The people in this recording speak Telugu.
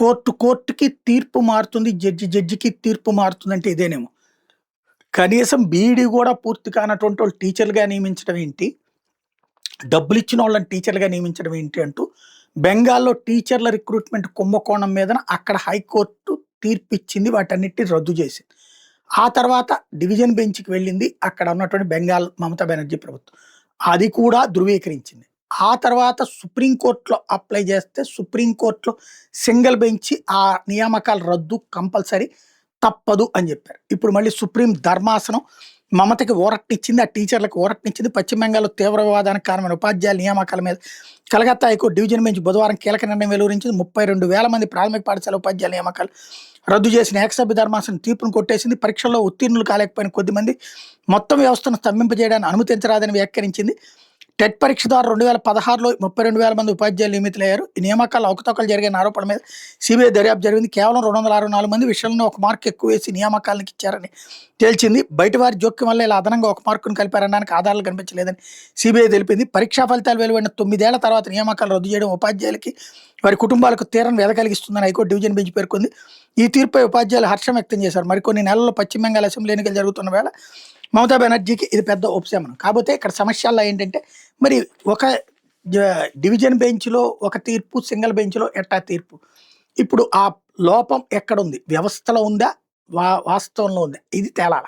కోర్టుకి తీర్పు మారుతుంది. జడ్జికి తీర్పు మారుతుందంటే ఇదేనేమో. కనీసం బీఈడీ గూడా పూర్తి కానటువంటోళ్ళు టీచర్లుగా నియమించడం ఏంటి? డబ్బులిచ్చినోళ్ళని టీచర్లుగా నియమించడం ఏంటి అంటూ బెంగాల్‌లో టీచర్ల రిక్రూట్‌మెంట్ కుంభకోణం మీదన అక్కడ హైకోర్టు తీర్పిచ్చింది. వాటన్నిటిని రద్దు చేసింది. ఆ తర్వాత డివిజన్ బెంచ్‌కి వెళ్ళింది. అక్కడ ఉన్నటువంటి బెంగాల్ మమతా బెనర్జీ ప్రభుత్వం. అది కూడా ధృవీకరించింది. ఆ తర్వాత సుప్రీం కోర్ట్‌లో అప్లై చేస్తే సుప్రీం కోర్ట్‌లో సింగిల్ బెంచ్ ఆ నియామకాల రద్దు కంపల్సరీ తప్పదు అని చెప్పారు. ఇప్పుడు మళ్ళీ సుప్రీం ధర్మాసనం మమతకి ఊరటనిచ్చింది. ఆ టీచర్లకు ఊరటనిచ్చింది. పశ్చిమ బెంగాల్‌లో తీవ్ర వివాదానికి కారణమైన ఉపాధ్యాయుల నియామకాల మీద కలకత్తా హైకోర్టు డివిజన్ బెంచ్ బుధవారం కీలక నిర్ణయం వెలువరించింది. 32,000 మంది ప్రాథమిక పాఠశాల ఉపాధ్యాయుల నియామకాలు రద్దు చేసిన ఏకసభ్య ధర్మాసనం తీర్పును కొట్టేసింది. పరీక్షల్లో ఉత్తీర్ణులు కాలేకపోయిన కొద్దిమంది మొత్తం వ్యవస్థను స్తంభింపజేయడాన్ని అనుమతించరాదని వ్యాఖ్యానించింది. టెట్ పరీక్ష ద్వారా 2016లో 32,000 మంది ఉపాధ్యాయులు నియమితులయ్యారు. ఈ నియామకాల్లో అవకతవకలు జరిగిన ఆరోపణల మీద సిబిఐ దర్యాప్తు జరిగింది. కేవలం 264 మంది విషయంలో ఒక మార్కు ఎక్కువ వేసి నియామకాలకు ఇచ్చారని తేల్చింది. బయటవారి జోక్యం వల్ల ఇలా అదనంగా ఒక మార్కును కలిపారనడానికి ఆధారాలు కనిపించలేదని సిబిఐ తెలిపింది. పరీక్షా ఫలితాలు వెలువడిన 9 ఏళ్ల తర్వాత నియామకాలు రద్దు చేయడం ఉపాధ్యాయులకి వారి కుటుంబాలకు తీరని వ్యధ కలిగిస్తుందని హైకోర్టు డివిజన్ బెంచ్ పేర్కొంది. ఈ తీర్పుపై ఉపాధ్యాయులు హర్షం వ్యక్తం చేశారు. మరికొన్ని నెలల్లో పశ్చిమ బెంగాల్ అసెంబ్లీ ఎన్నికలు జరుగుతున్న వేళ మమతా బెనర్జీకి ఇది పెద్ద ఉపశమనం. కాకపోతే ఇక్కడ సమస్యల్లో ఏంటంటే మరి ఒక డివిజన్ బెంచ్‌లో ఒక తీర్పు, సింగిల్ బెంచ్‌లో ఎట్టా తీర్పు. ఇప్పుడు ఆ లోపం ఎక్కడుంది? వ్యవస్థలో ఉందా? వాస్తవంలో ఉందా? ఇది తేలాల.